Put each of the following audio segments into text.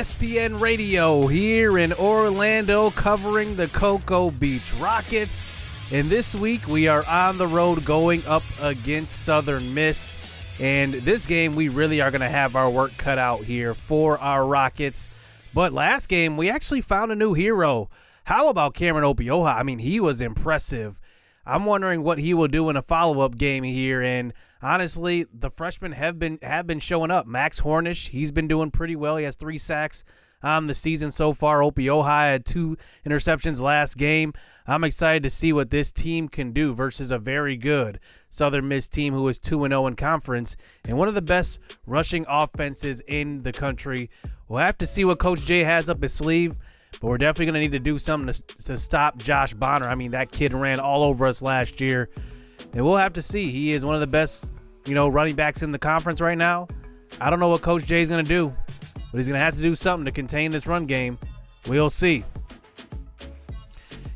ESPN Radio here in Orlando covering the Cocoa Beach Rockets. And this week we are on the road going up against Southern Miss. And this game we really are going to have our work cut out here for our Rockets. But last game we actually found a new hero. How about Cameron Opioha? I mean, he was impressive. I'm wondering what he will do in a follow-up game here. And honestly, the freshmen have been showing up. Max Hornish, he's been doing pretty well. He has 3 sacks on the season so far. Opioha had 2 interceptions last game. I'm excited to see what this team can do versus a very good Southern Miss team who is 2-0 in conference and one of the best rushing offenses in the country. We'll have to see what Coach Jay has up his sleeve. But we're definitely going to need to do something to stop Josh Bonner. I mean, that kid ran all over us last year. And we'll have to see. He is one of the best, running backs in the conference right now. I don't know what Coach Jay is going to do, but he's going to have to do something to contain this run game. We'll see.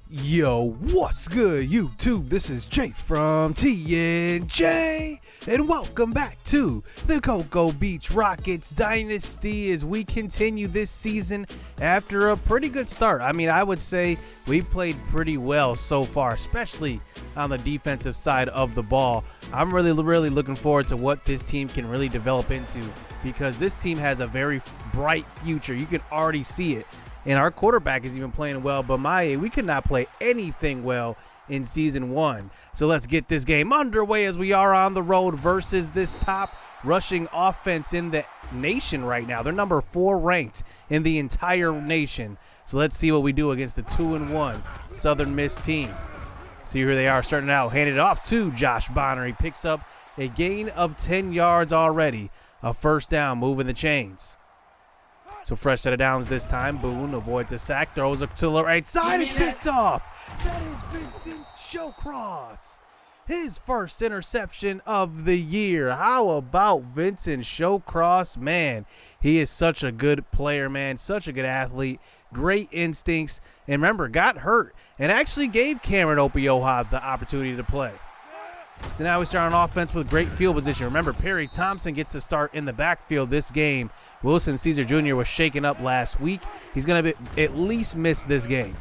Yo, what's good, YouTube? This is Jay from Ncaa, and welcome back to the Cocoa Beach Rockets Dynasty as we continue this season after a pretty good start. I mean, I would say we played pretty well so far, especially on the defensive side of the ball. I'm really looking forward to what this team can really develop into because this team has a very bright future. You can already see it. And our quarterback is even playing well, but we could not play anything well in season 1. So let's get this game underway as we are on the road versus this top rushing offense in the nation right now. They're number 4 ranked in the entire nation. So let's see what we do against the 2-1 Southern Miss team. See here they are starting out. Handed off to Josh Bonner. He picks up a gain of 10 yards already. A first down, moving the chains. So fresh set of downs this time. Boone avoids a sack, throws it to the right side. It's picked off. That is Vincent Showcross. His first interception of the year. How about Vincent Showcross? Man, he is such a good player, man. Such a good athlete. Great instincts. And remember, got hurt and actually gave Cameron Opioha the opportunity to play. So now we start on offense with great field position. Remember, Perry Thompson gets to start in the backfield this game. Wilson Caesar Jr. was shaken up last week. He's going to at least miss this game.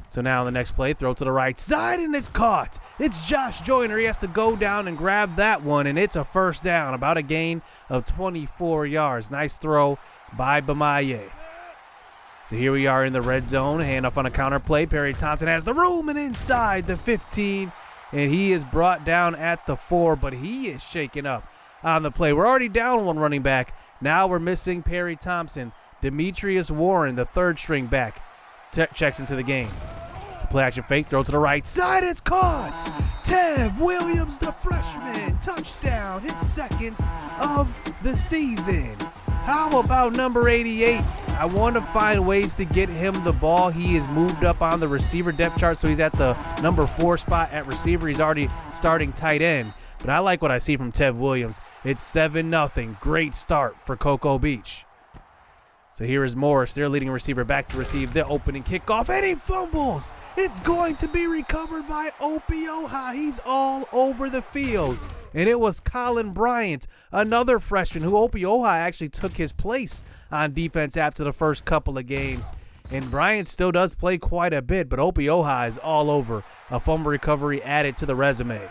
So now on the next play, throw to the right side, and it's caught. It's Josh Joyner. He has to go down and grab that one, and it's a first down, about a gain of 24 yards. Nice throw by Bamaye. So here we are in the red zone. Handoff on a counter play. Perry Thompson has the room and inside the 15. And he is brought down at the 4, but he is shaken up on the play. We're already down 1 running back. Now we're missing Perry Thompson. Demetrius Warren, the 3rd string back, checks into the game. It's a play action fake, throw to the right side. It's caught. Tev Williams, the freshman, touchdown. His 2nd of the season. How about number 88? I want to find ways to get him the ball. He is moved up on the receiver depth chart, so he's at the number 4 spot at receiver. He's already starting tight end. But I like what I see from Tev Williams. It's 7-0. Great start for Cocoa Beach. So here is Morris, their leading receiver, back to receive the opening kickoff, and he fumbles. It's going to be recovered by Opioha. He's all over the field. And it was Colin Bryant, another freshman who Opioha actually took his place on defense after the first couple of games. And Bryant still does play quite a bit, but Opioha is all over. A fumble recovery added to the resume.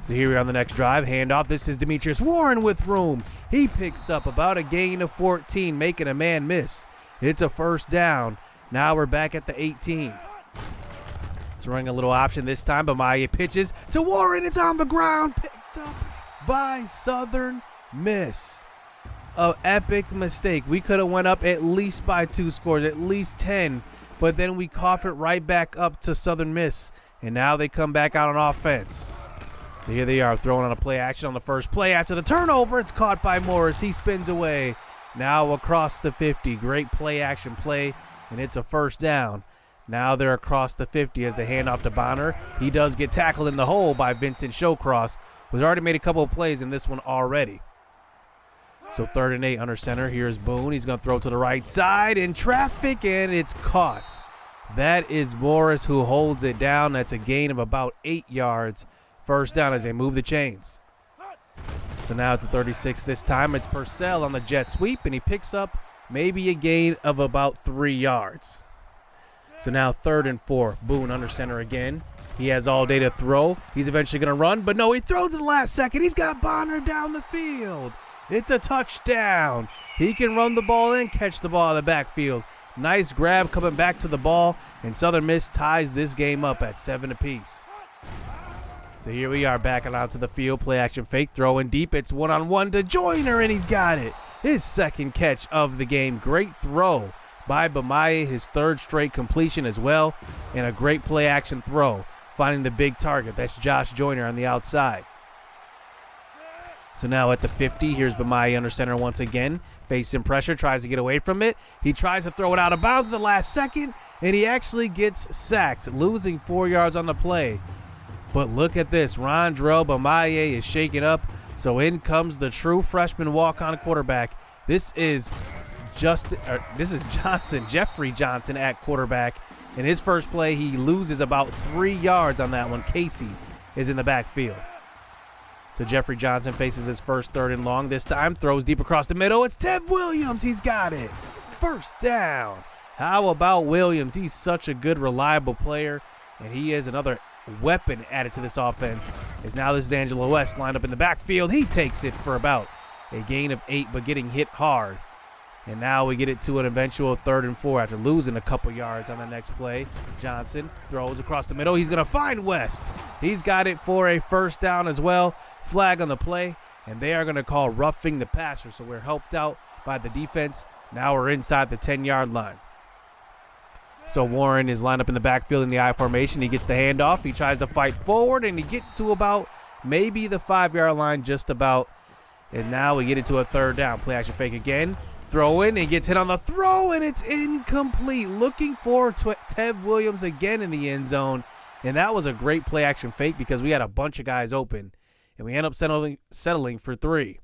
So here we are on the next drive. Handoff. This is Demetrius Warren with room. He picks up about a gain of 14, making a man miss. It's a first down. Now we're back at the 18. He's running a little option this time, but Maya pitches to Warren. It's on the ground. Picked up by Southern Miss. An epic mistake. We could have went up at least by 2 scores, at least 10, but then we cough it right back up to Southern Miss, and now they come back out on offense. So here they are throwing on a play action on the first play. After the turnover, it's caught by Morris. He spins away. Now across the 50. Great play action play, and it's a first down. Now they're across the 50 as they hand off to Bonner. He does get tackled in the hole by Vincent Showcross, who's already made a couple of plays in this one already. So 3rd and 8 under center. Here's Boone. He's going to throw to the right side in traffic, and it's caught. That is Morris who holds it down. That's a gain of about 8 yards. First down as they move the chains. So now at the 36 this time, it's Purcell on the jet sweep, and he picks up maybe a gain of about 3 yards. So now 3rd and 4. Boone under center again. He has all day to throw. He's eventually going to run, but no, he throws in the last second. He's got Bonner down the field. It's a touchdown. He can run the ball and catch the ball in the backfield. Nice grab coming back to the ball, and Southern Miss ties this game up at 7 apiece. So here we are backing out to the field. Play action fake, throw in deep. It's one-on-one to Joyner, and he's got it. His 2nd catch of the game. Great throw by Bamaye, his 3rd straight completion as well, and a great play action throw, finding the big target. That's Josh Joyner on the outside. So now at the 50, here's Bamaye under center once again. Facing pressure, tries to get away from it. He tries to throw it out of bounds in the last second, and he actually gets sacked, losing 4 yards on the play. But look at this. Rondrell Bamaye is shaken up, so in comes the true freshman walk-on quarterback. This is Johnson, Jeffrey Johnson at quarterback. In his first play, he loses about 3 yards on that one. Casey is in the backfield. So Jeffrey Johnson faces his first 3rd and long. This time throws deep across the middle. It's Tev Williams. He's got it. 1st down. How about Williams? He's such a good, reliable player, and he is another weapon added to this offense. As now this is Angelo West lined up in the backfield. He takes it for about a gain of 8, but getting hit hard. And now we get it to an eventual 3rd and 4 after losing a couple yards on the next play. Johnson throws across the middle. He's going to find West. He's got it for a 1st down as well. Flag on the play, and they are going to call roughing the passer. So we're helped out by the defense. Now we're inside the 10-yard line. So Warren is lined up in the backfield in the I formation. He gets the handoff. He tries to fight forward, and he gets to about maybe the 5-yard line just about. And now we get it to a 3rd down. Play action fake again. Throw in, and gets hit on the throw, and it's incomplete. Looking for Tev Williams again in the end zone, and that was a great play action fake because we had a bunch of guys open, and we end up settling for 3.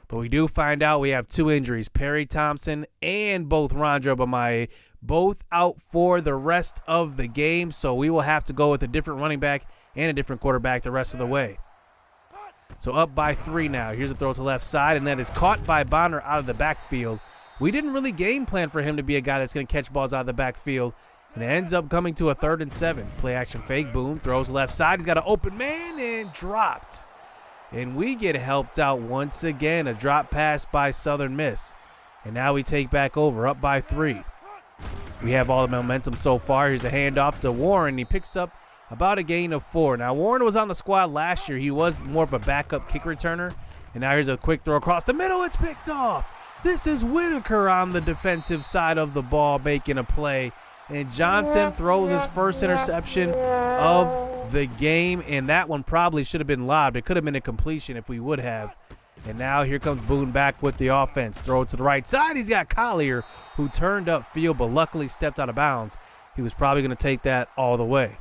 But we do find out we have 2 injuries. Perry Thompson and both Rondrell Bamaye, both out for the rest of the game, so we will have to go with a different running back and a different quarterback the rest of the way. So up by 3 now. Here's a throw to the left side, and that is caught by Bonner out of the backfield. We didn't really game plan for him to be a guy that's going to catch balls out of the backfield, and it ends up coming to a 3rd and 7. Play action fake, boom, throws left side. He's got an open man and dropped. And we get helped out once again. A drop pass by Southern Miss. And now we take back over, up by 3. We have all the momentum so far. Here's a handoff to Warren. He picks up about a gain of 4. Now, Warren was on the squad last year. He was more of a backup kick returner. And now here's a quick throw across the middle. It's picked off. This is Whitaker on the defensive side of the ball making a play. And Johnson throws his first interception of the game. And that one probably should have been lobbed. It could have been a completion if we would have. And now here comes Boone back with the offense. Throw it to the right side. He's got Collier, who turned upfield but luckily stepped out of bounds. He was probably going to take that all the way.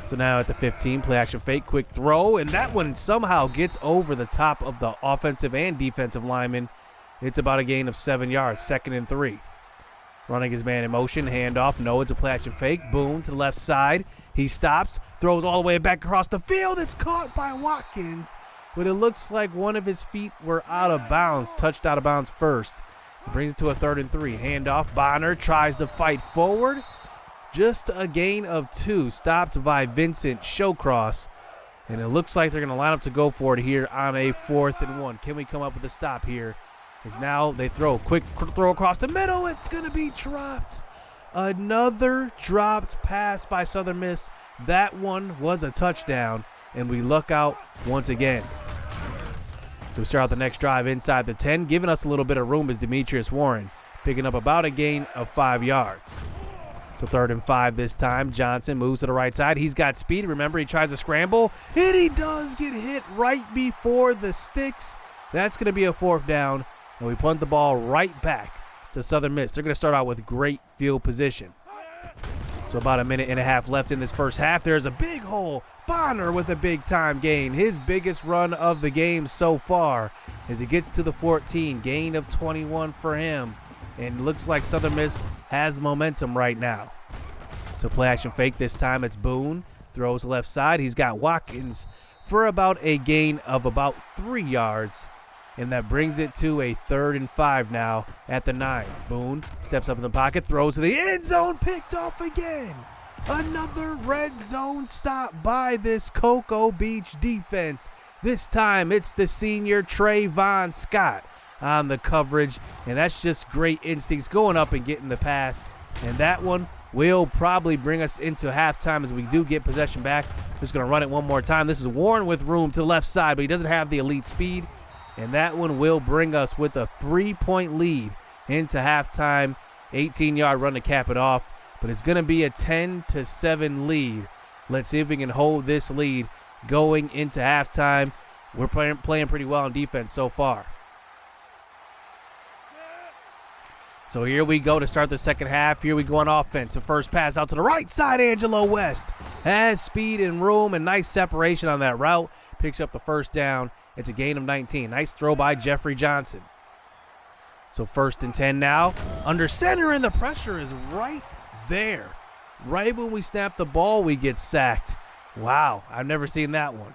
So now at the 15, play action fake, quick throw, and that one somehow gets over the top of the offensive and defensive lineman. It's about a gain of 7 yards, 2nd and 3. Running his man in motion, handoff, no, it's a play action fake, boom, to the left side. He stops, throws all the way back across the field. It's caught by Watkins, but it looks like one of his feet were out of bounds, touched out of bounds first. It brings it to a 3rd and 3. Handoff, Bonner tries to fight forward. Just a gain of 2, stopped by Vincent Showcross. And it looks like they're going to line up to go for it here on a 4th and 1. Can we come up with a stop here? As now they throw, quick throw across the middle. It's going to be dropped. Another dropped pass by Southern Miss. That one was a touchdown, and we luck out once again. So we start out the next drive inside the 10. Giving us a little bit of room is Demetrius Warren, picking up about a gain of 5 yards. So 3rd and 5 this time. Johnson moves to the right side. He's got speed. Remember, he tries to scramble, and he does get hit right before the sticks. That's going to be a 4th down, and we punt the ball right back to Southern Miss. They're going to start out with great field position. So about a minute and a half left in this first half. There's a big hole. Bonner with a big-time gain. His biggest run of the game so far as he gets to the 14. Gain of 21 for him. And looks like Southern Miss has the momentum right now. So play action fake this time. It's Boone. Throws left side. He's got Watkins for about a gain of about 3 yards. and that brings it to a 3rd and 5 now at the 9. Boone steps up in the pocket, throws to the end zone, picked off again. Another red zone stop by this Cocoa Beach defense. This time it's the senior Trayvon Scott on the coverage, and that's just great instincts going up and getting the pass. And that one will probably bring us into halftime as we do get possession back. Just going to run it one more time. This is Warren with room to the left side, but he doesn't have the elite speed. And that one will bring us with a 3-point lead into halftime. 18-yard run to cap it off, but it's going to be a 10-7 lead. Let's see if we can hold this lead going into halftime. We're playing pretty well on defense so far. So here we go to start the second half. Here we go on offense. The first pass out to the right side. Angelo West has speed and room and nice separation on that route. Picks up the first down. It's a gain of 19. Nice throw by Jeffrey Johnson. So 1st and 10 now. Under center, and the pressure is right there. Right when we snap the ball, we get sacked. Wow, I've never seen that one.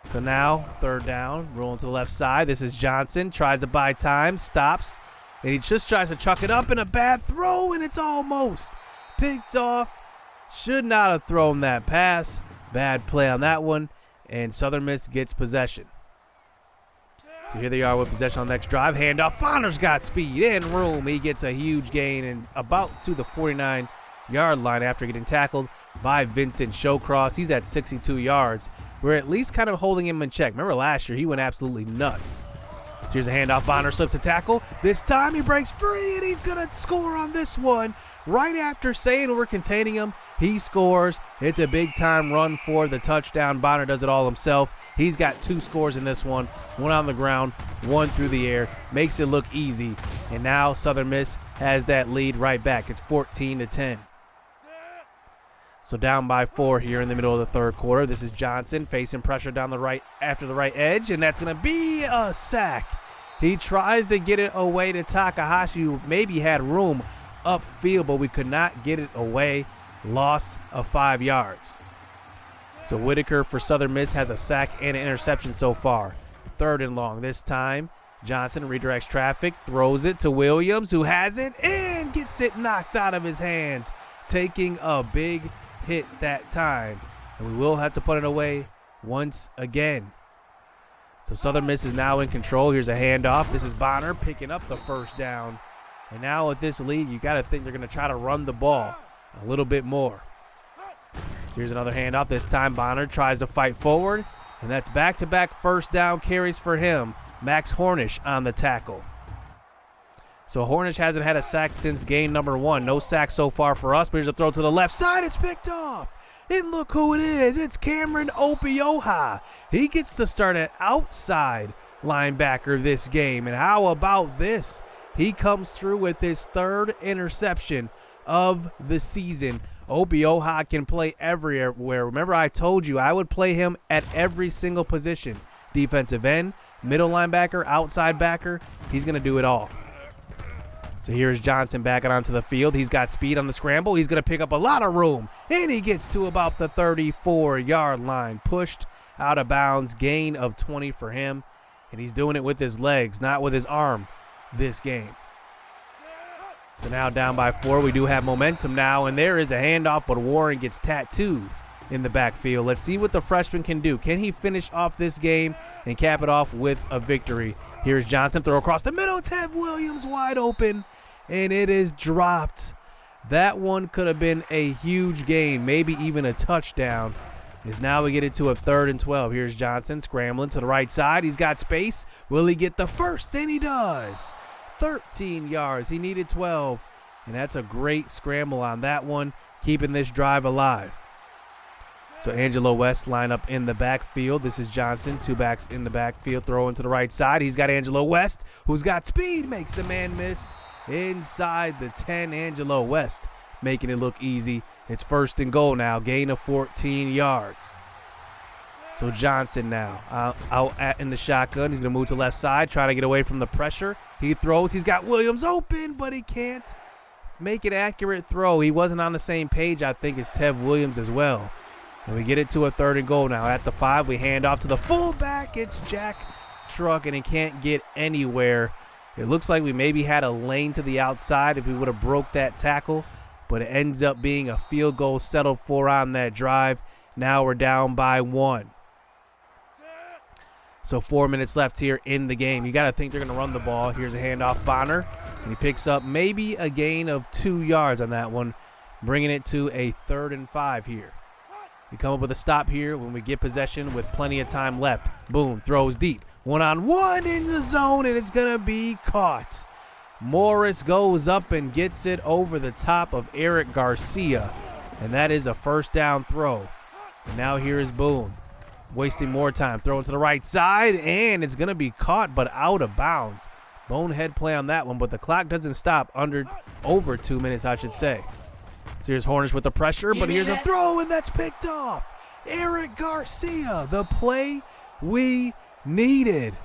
So now 3rd down, rolling to the left side. This is Johnson. Tries to buy time, stops. And he just tries to chuck it up, in a bad throw, and it's almost picked off. Should not have thrown that pass. Bad play on that one, and Southern Miss gets possession. So here they are with possession on the next drive. Handoff. Bonner's got speed and room. He gets a huge gain and about to the 49-yard line after getting tackled by Vincent Showcross. He's at 62 yards. We're at least kind of holding him in check. Remember last year, he went absolutely nuts. So here's a handoff. Bonner slips a tackle. This time he breaks free, and he's going to score on this one. Right after saying we're containing him, he scores. It's a big-time run for the touchdown. Bonner does it all himself. He's got 2 scores in this one, 1 on the ground, 1 through the air. Makes it look easy. And now Southern Miss has that lead right back. It's 14-10. So down by 4 here in the middle of the 3rd quarter. This is Johnson facing pressure down the right after the right edge, and that's going to be a sack. He tries to get it away to Takahashi, who maybe had room upfield, but we could not get it away. Loss of 5 yards. So Whitaker for Southern Miss has a sack and an interception so far. 3rd and long this time. Johnson redirects traffic, throws it to Williams, who has it and gets it knocked out of his hands, taking a big hit that time. And we will have to put it away once again. So Southern Miss is now in control. Here's a handoff. This is Bonner picking up the first down. And now with this lead, you got to think they're going to try to run the ball a little bit more. So here's another handoff. This time Bonner tries to fight forward, and that's back-to-back first down carries for him. Max Hornish on the tackle. So Hornish hasn't had a sack since game number 1. No sacks so far for us, but here's a throw to the left side. It's picked off. And look who it is. It's Cameron Opioha. He gets to start at outside linebacker this game. And how about this? He comes through with his 3rd interception of the season. Opioha can play everywhere. Remember, I told you I would play him at every single position. Defensive end, middle linebacker, outside backer. He's going to do it all. So here's Johnson backing onto the field. He's got speed on the scramble. He's going to pick up a lot of room. And he gets to about the 34-yard line. Pushed out of bounds. Gain of 20 for him. And he's doing it with his legs, not with his arm this game. So now down by 4. We do have momentum now. And there is a handoff, but Warren gets tattooed in the backfield. Let's see what the freshman can do. Can he finish off this game and cap it off with a victory? Here's Johnson, throw across the middle. Tev Williams wide open, and it is dropped. That one could have been a huge gain, maybe even a touchdown. As now we get it to a 3rd and 12. Here's Johnson scrambling to the right side. He's got space. Will he get the first? And he does. 13 yards. He needed 12, and that's a great scramble on that one, keeping this drive alive. So Angelo West line up in the backfield. This is Johnson, 2 backs in the backfield, throwing to the right side. He's got Angelo West, who's got speed, makes a man miss inside the 10. Angelo West making it look easy. It's 1st and goal now, gain of 14 yards. So Johnson now out in the shotgun. He's going to move to left side, trying to get away from the pressure. He throws. He's got Williams open, but he can't make an accurate throw. He wasn't on the same page, I think, as Tev Williams as well. And we get it to a 3rd and goal now. At the 5, we hand off to the fullback. It's Jack truck, and it can't get anywhere. It looks like we maybe had a lane to the outside if we would have broke that tackle, but it ends up being a field goal settled for on that drive. Now we're down by 1. So 4 minutes left here in the game. You got to think they're going to run the ball. Here's a handoff, Bonner, and he picks up maybe a gain of 2 yards on that one, bringing it to a 3rd and 5 here. We come up with a stop here when we get possession with plenty of time left. Boom, throws deep. 1-on-1 in the zone, and it's going to be caught. Morris goes up and gets it over the top of Eric Garcia, and that is a first down throw. And now here is Boone, wasting more time, throwing to the right side, and it's going to be caught but out of bounds. Bonehead play on that one, but the clock doesn't stop over 2 minutes, I should say. So here's Hornish with the pressure, but here's a throw, and that's picked off. Eric Garcia, the play we needed.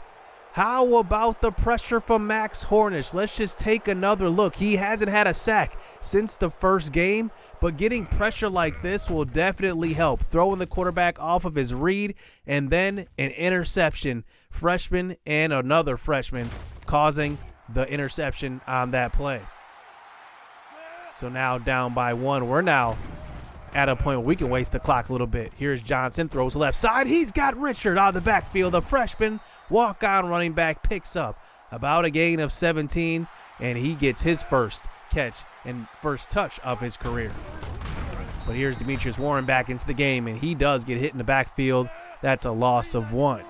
How about the pressure from Max Hornish? Let's just take another look. He hasn't had a sack since the first game, but getting pressure like this will definitely help. Throwing the quarterback off of his read, and then an interception. Freshman and another freshman causing the interception on that play. So now down by 1. We're now at a point where we can waste the clock a little bit. Here's Johnson, throws left side. He's got Richard out of the backfield. The freshman walk-on running back picks up about a gain of 17, and he gets his first catch and first touch of his career. But here's Demetrius Warren back into the game, and he does get hit in the backfield. That's a loss of 1.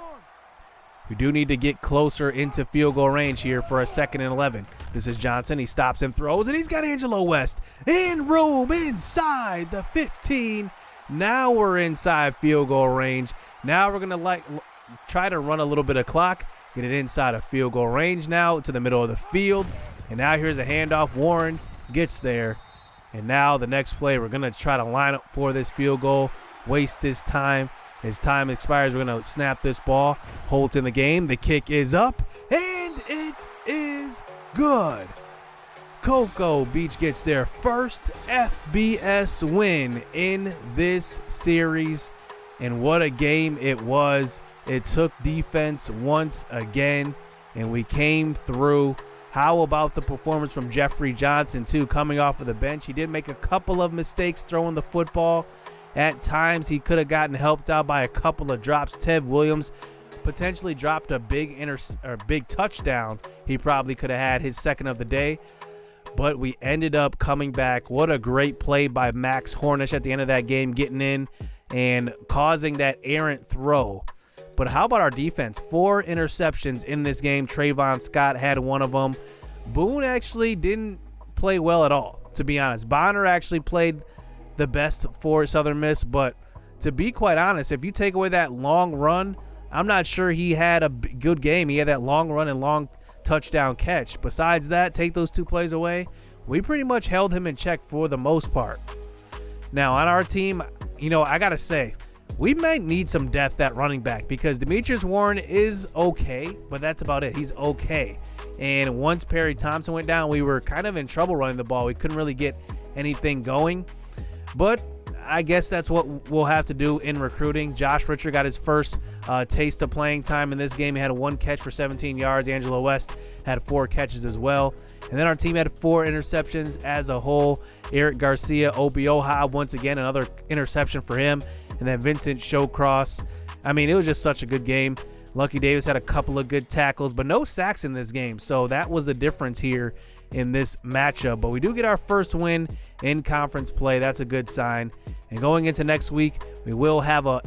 We do need to get closer into field goal range here for a 2nd and 11. This is Johnson. He stops and throws, and he's got Angelo West in room inside the 15. Now we're inside field goal range. Now we're going to try to run a little bit of clock, get it inside of field goal range now to the middle of the field. And now here's a handoff. Warren gets there. And now the next play, we're going to try to line up for this field goal, waste this time. As time expires, we're going to snap this ball. Holt in the game. The kick is up, and it is good. Cocoa Beach gets their first FBS win in this series, and what a game it was. It took defense once again, and we came through. How about the performance from Jeffrey Johnson, too, coming off of the bench? He did make a couple of mistakes throwing the football. At times, he could have gotten helped out by a couple of drops. Tev Williams potentially dropped a big touchdown. He probably could have had his second of the day, but we ended up coming back. What a great play by Max Hornish at the end of that game, getting in and causing that errant throw. But how about our defense? 4 interceptions in this game. Trayvon Scott had one of them. Boone actually didn't play well at all, to be honest. Bonner actually played the best for Southern Miss, but to be quite honest, if you take away that long run, I'm not sure he had a good game. He had that long run and long touchdown catch. Besides that, take those 2 plays away, we pretty much held him in check for the most part. Now, on our team, I got to say, we might need some depth at running back because Demetrius Warren is okay, but that's about it. He's okay. And once Perry Thompson went down, we were kind of in trouble running the ball. We couldn't really get anything going. But I guess that's what we'll have to do in recruiting. Josh Richard got his first taste of playing time in this game. He had 1 catch for 17 yards. Angelo West had 4 catches as well. And then our team had 4 interceptions as a whole. Eric Garcia, Obioha, once again, another interception for him. And then Vincent Showcross. I mean, it was just such a good game. Lucky Davis had a couple of good tackles, but no sacks in this game. So that was the difference here in this matchup. But we do get our first win in conference play. That's a good sign. And going into next week, we will have a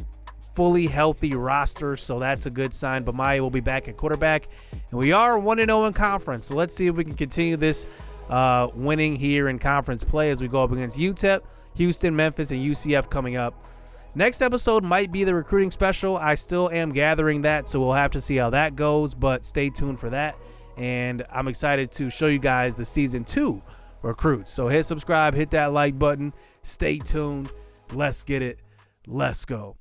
fully healthy roster, so that's a good sign. But Maya will be back at quarterback, and we are 1-0 in conference. So let's see if we can continue this winning here in conference play as we go up against UTEP, Houston, Memphis, and UCF coming up. Next episode might be the recruiting special. I still am gathering that, so we'll have to see how that goes, but stay tuned for that. And I'm excited to show you guys the season 2 recruits. So hit subscribe, hit that like button, stay tuned. Let's get it. Let's go.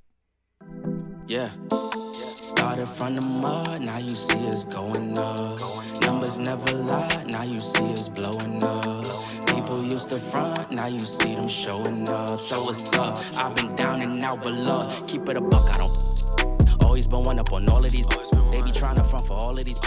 Yeah. Started from the mud, now you see us going up. Numbers never lie, now you see us blowing up. People used to front, now you see them showing up. So what's up? I've been down and out, but look, keep it a buck, I don't. Always been one up on all of these. They be trying to front for all of these.